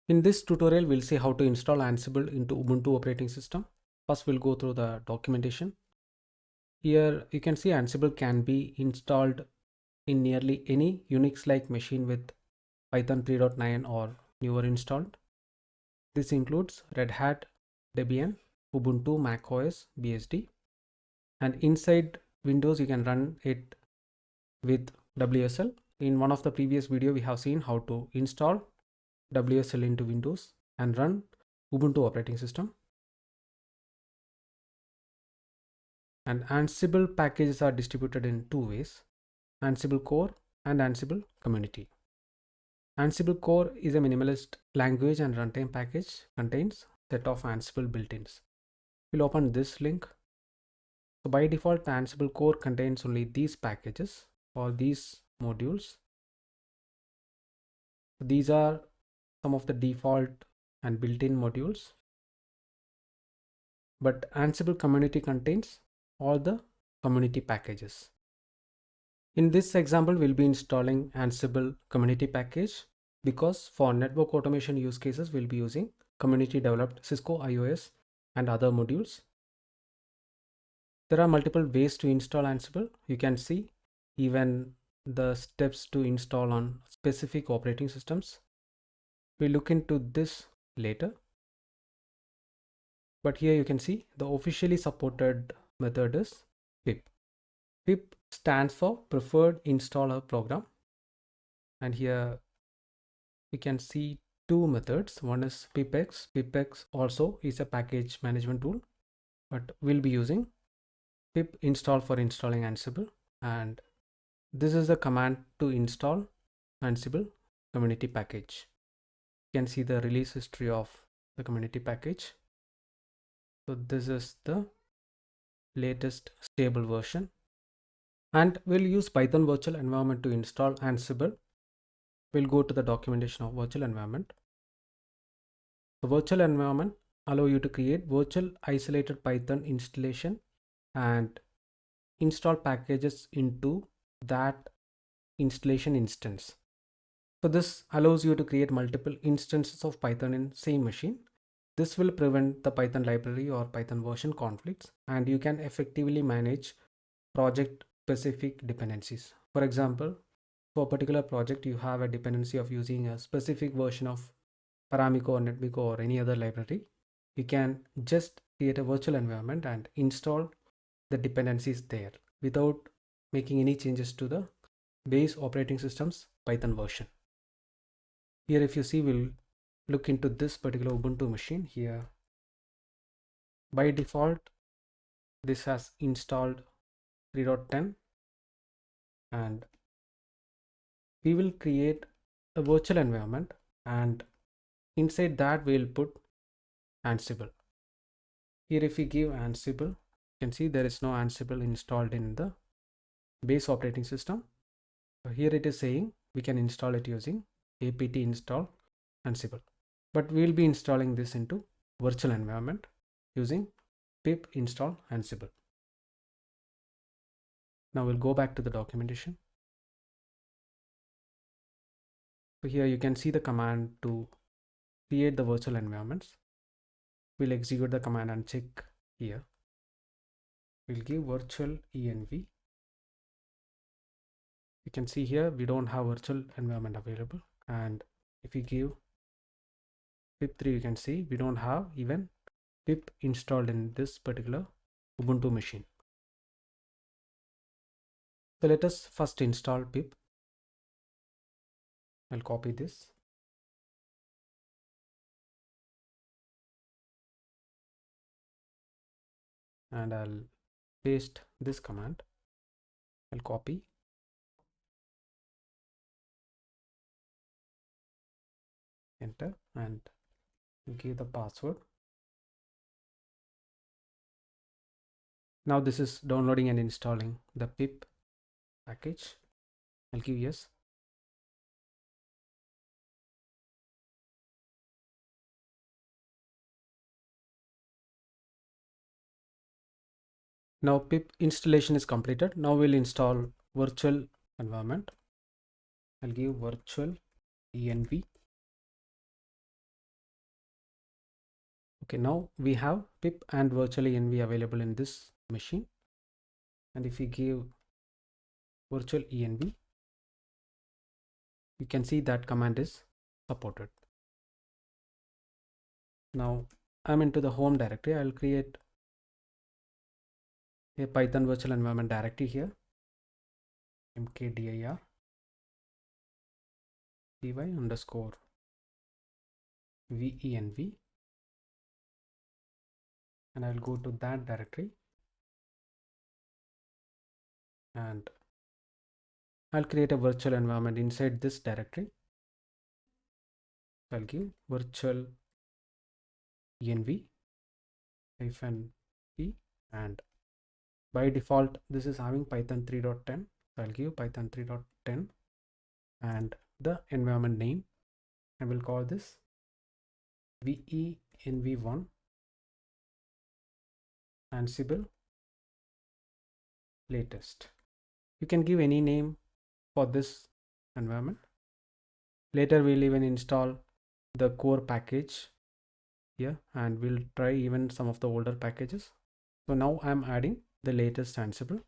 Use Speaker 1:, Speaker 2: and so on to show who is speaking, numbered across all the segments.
Speaker 1: In this tutorial, we'll see how to install Ansible into Ubuntu operating system. First, we'll go through the documentation. Here, you can see Ansible can be installed in nearly any Unix-like machine with Python 3.9 or newer installed. This includes Red Hat, Debian, Ubuntu, macOS, BSD. And inside Windows, you can run it with WSL. In one of the previous video, we have seen how to install WSL into Windows and run Ubuntu operating system. And Ansible packages are distributed in two ways: Ansible-core and Ansible-community. Ansible-core is a minimalist language and runtime package, contains set of Ansible built-ins. We'll open this link. So by default, the Ansible-core contains only these packages or these modules. These are some of the default and built-in modules. But Ansible community contains all the community packages. In this example, we'll be installing Ansible community package because for network automation use cases, we'll be using community developed Cisco IOS and other modules. There are multiple ways to install Ansible. You can see even the steps to install on specific operating systems. We'll look into this later. But here you can see the officially supported method is pip. Pip stands for preferred installer program. And here we can see two methods. One is pipx. Pipx also is a package management tool, but we'll be using pip install for installing Ansible. And this is the command to install Ansible community package. You can see the release history of the community package. So this is the latest stable version. And we'll use Python virtual environment to install Ansible. We'll go to the documentation of virtual environment. The virtual environment allow you to create virtual isolated Python installation and install packages into that installation instance. So this allows you to create multiple instances of Python in same machine. This will prevent the Python library or Python version conflicts, and you can effectively manage project specific dependencies. For example, for a particular project, you have a dependency of using a specific version of Paramiko or Netbiko or any other library. You can just create a virtual environment and install the dependencies there without making any changes to the base operating system's Python version. Here, if you see, we'll look into this particular Ubuntu machine here. By default, this has installed 3.10, and we will create a virtual environment, and inside that we'll put Ansible. Here, if we give Ansible, you can see there is no Ansible installed in the base operating system. So here it is saying we can install it using apt install Ansible, but we'll be installing this into virtual environment using pip install Ansible. Now we'll go back to the documentation. So here you can see the command to create the virtual environments. We'll execute the command and check here. We'll give virtualenv. You can see here we don't have virtual environment available, and if we give pip3, you can see we don't have even pip installed in this particular Ubuntu machine. So let us first install pip. I'll copy this. And I'll paste this command. I'll copy. Enter and give the password. Now this is downloading and installing the pip package. I'll give yes. Now pip installation is completed. Now we'll install virtual environment. I'll give virtualenv. Okay, now we have pip and virtualenv available in this machine, and if we give virtualenv, you can see that command is supported. Now I'm into the home directory. I'll create a Python virtual environment directory here, mkdir py underscore venv, and I'll go to that directory and I'll create a virtual environment inside this directory. I'll give virtual env -p, and by default this is having Python 3.10, so I'll give Python 3.10 and the environment name I will call this venv1 ansible latest. You can give any name for this environment. Later we'll even install the core package here and we'll try even some of the older packages. So now I'm adding the latest ansible,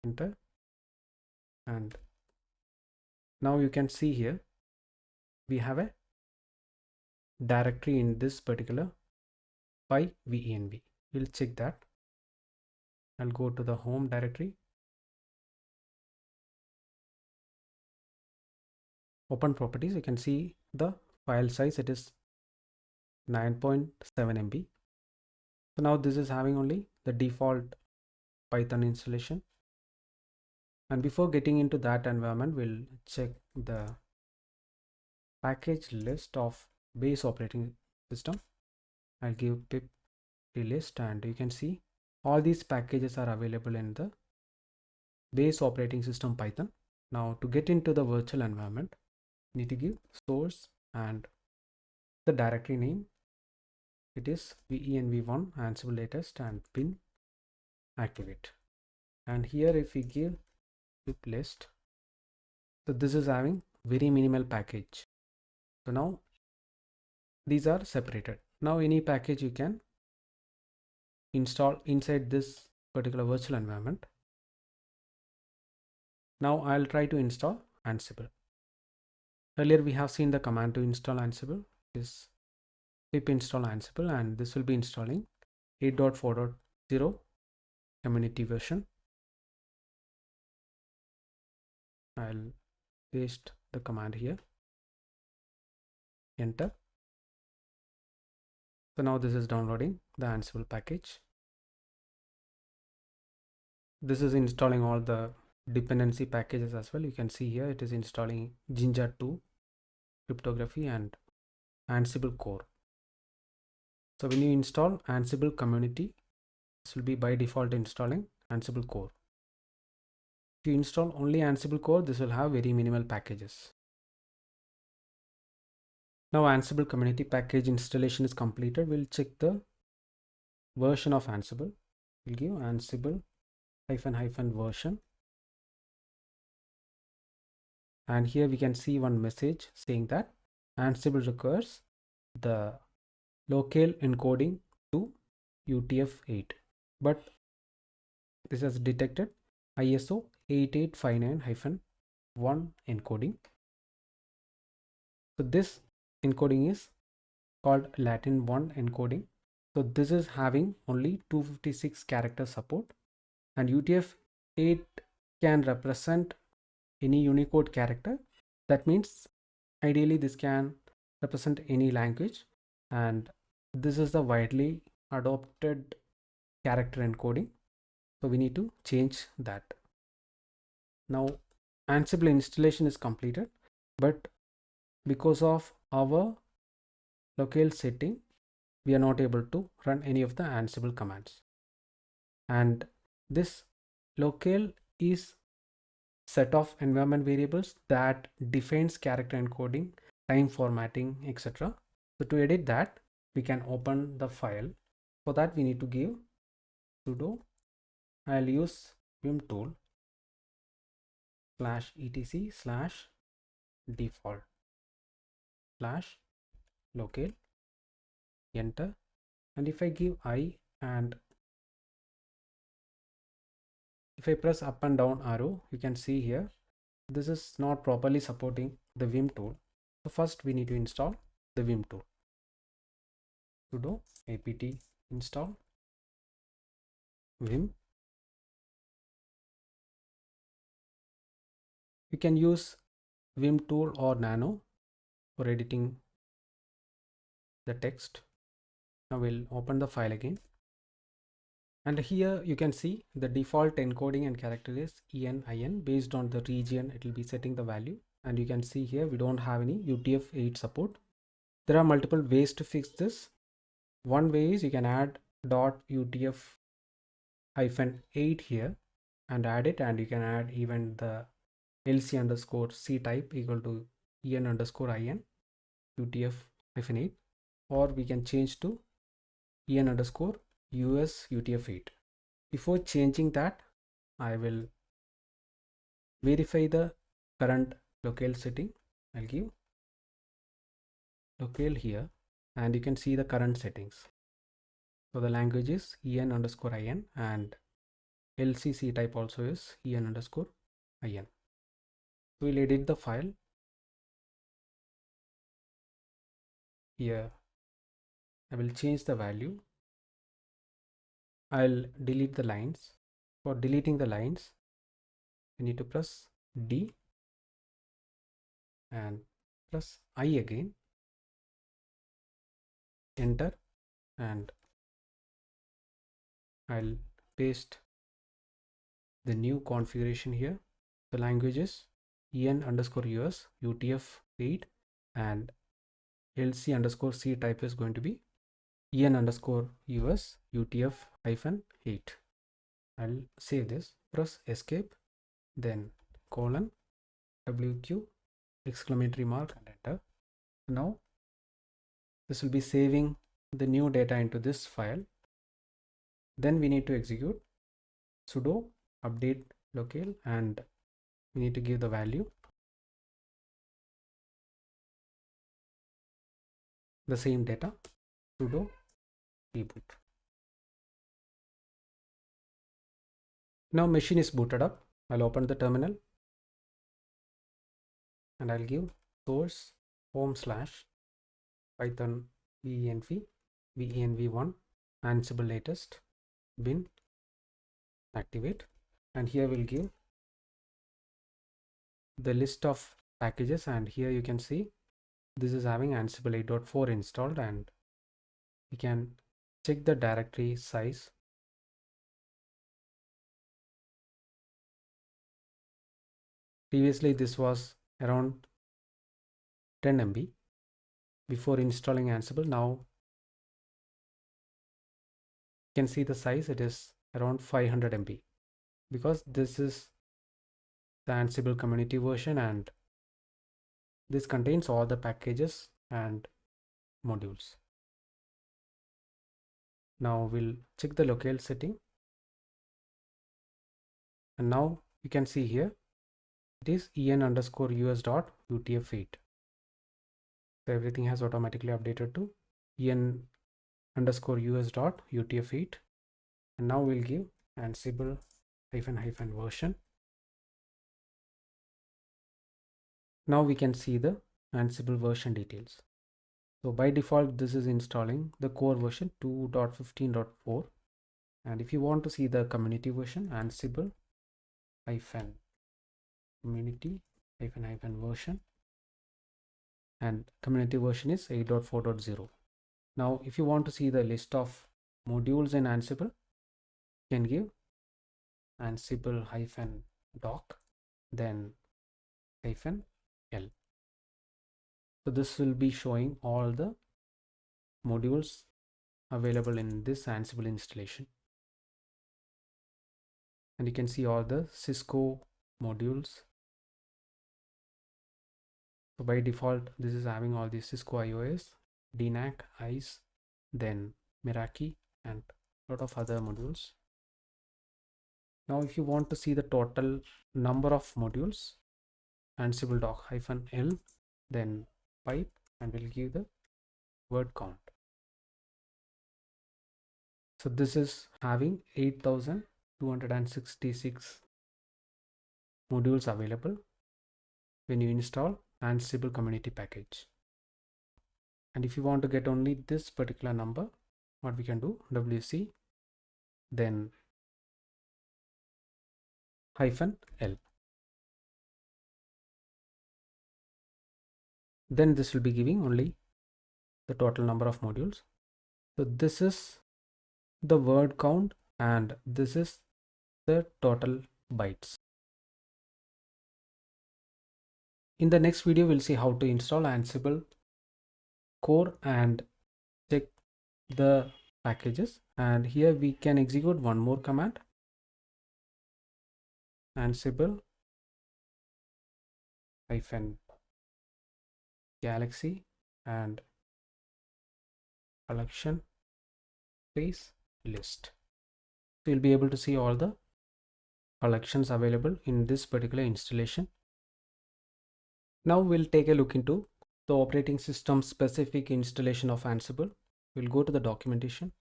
Speaker 1: enter, and now you can see here we have a directory in this particular py-venv. We'll check that. I'll go to the home directory, open properties. You can see the file size, it is 9.7 MB. So now this is having only the default Python installation, and before getting into that environment we'll check the package list of base operating system. I'll give pip list and you can see all these packages are available in the base operating system Python. Now to get into the virtual environment, you need to give source and the directory name. It is venv1 ansible latest and pin activate. And here if we give pip list, so this is having very minimal package. So now these are separated. Now any package you can install inside this particular virtual environment. Now I'll try to install Ansible. Earlier we have seen the command to install Ansible is pip install Ansible, and this will be installing 8.4.0 community version. I'll paste the command here, enter. So now this is downloading the Ansible package. This is installing all the dependency packages as well. You can see here it is installing Jinja 2 cryptography and ansible-core. So when you install ansible-community, this will be by default installing ansible-core. If you install only ansible-core, this will have very minimal packages. Now ansible-community package installation is completed. We'll check the version of Ansible. We'll give ansible --version, and here we can see one message saying that Ansible requires the locale encoding to UTF-8, but this has detected ISO 8859-1 encoding. So this encoding is called Latin 1 encoding. So this is having only 256 character support, and UTF-8 can represent any Unicode character. That means ideally this can represent any language, and this is the widely adopted character encoding, so we need to change that. Now Ansible installation is completed, but because of our locale setting we are not able to run any of the Ansible commands, and this locale is set of environment variables that defines character encoding, time formatting, etc. So to edit that, we can open the file. For that we need to give sudo, I'll use vim tool /etc/default/locale enter, and if I give I and if I press up and down arrow, you can see here this is not properly supporting the Vim tool. So first we need to install the Vim tool. Sudo apt install Vim. You can use Vim tool or Nano for editing the text. Now we'll open the file again. And here you can see the default encoding and character is ENIN. Based on the region, it will be setting the value. And you can see here we don't have any UTF-8 support. There are multiple ways to fix this. One way is you can add .utf-8 here and add it, and you can add even the lc_c type equal to en_in UTF-8, or we can change to en_us UTF-8. Before changing that, I will verify the current locale setting. I'll give locale here, and you can see the current settings. So the language is en_in, and lcc type also is en_in. We'll edit the file. Here I will change the value. I'll delete the lines. For deleting the lines, I need to press D and press I again, enter, and I'll paste the new configuration here. The language is en_us UTF-8, and lc_c type is going to be en_us UTF-8. I'll save this, press escape, then colon WQ exclamatory mark and enter. Now this will be saving the new data into this file. Then we need to execute sudo update locale, and we need to give the value the same data, sudo reboot. Now machine is booted up. I'll open the terminal and I'll give source home/python venv1 ansible latest bin activate, and here we'll give the list of packages, and here you can see this is having ansible 8.4 installed, and we can check the directory size. Previously this was around 10 MB before installing Ansible. Now you can see the size, it is around 500 MB, because this is the Ansible community version, and this contains all the packages and modules. Now we'll check the locale setting, and now you can see here it is en_us.utf8. So everything has automatically updated to en_us.utf8, and now we'll give ansible --version. Now we can see the Ansible version details. So by default this is installing the core version 2.15.4, and if you want to see the community version, ansible-community version, and community version is 8.4.0. Now if you want to see the list of modules in Ansible, you can give ansible-doc then -l. So this will be showing all the modules available in this Ansible installation, and you can see all the Cisco modules. So by default this is having all the Cisco IOS, DNAC, ICE, then Meraki, and a lot of other modules. Now if you want to see the total number of modules, ansible-doc -l then pipe, and we'll give the word count. So this is having 8266 modules available when you install Ansible-community package. And if you want to get only this particular number, what we can do, wc then -l. Then this will be giving only the total number of modules. So this is the word count and this is the total bytes. In the next video, we'll see how to install Ansible core and check the packages. And here we can execute one more command, ansible -galaxy and collection space list. So you'll be able to see all the collections available in this particular installation. Now we'll take a look into the operating system specific installation of Ansible. We'll go to the documentation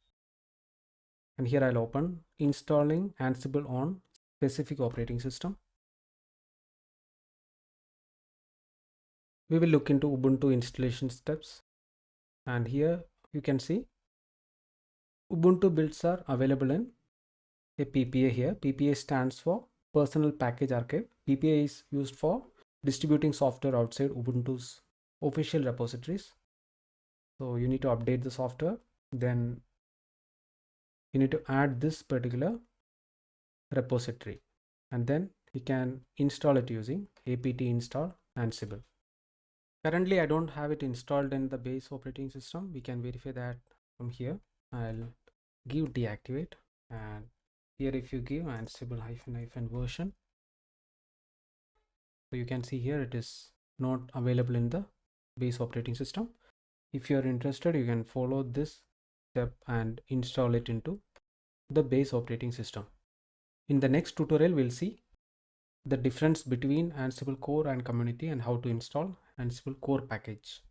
Speaker 1: and here I'll open installing Ansible on specific operating system. We will look into Ubuntu installation steps, and here you can see Ubuntu builds are available in a PPA here. PPA stands for Personal Package Archive. PPA is used for distributing software outside Ubuntu's official repositories. So you need to update the software, then you need to add this particular repository, and then you can install it using apt install ansible. Currently I don't have it installed in the base operating system. We can verify that from here. I'll give deactivate, and here if you give ansible -version, so you can see here it is not available in the base operating system. If you are interested, you can follow this step and install it into the base operating system. In the next tutorial, we'll see the difference between Ansible core and community and how to install Ansible core package.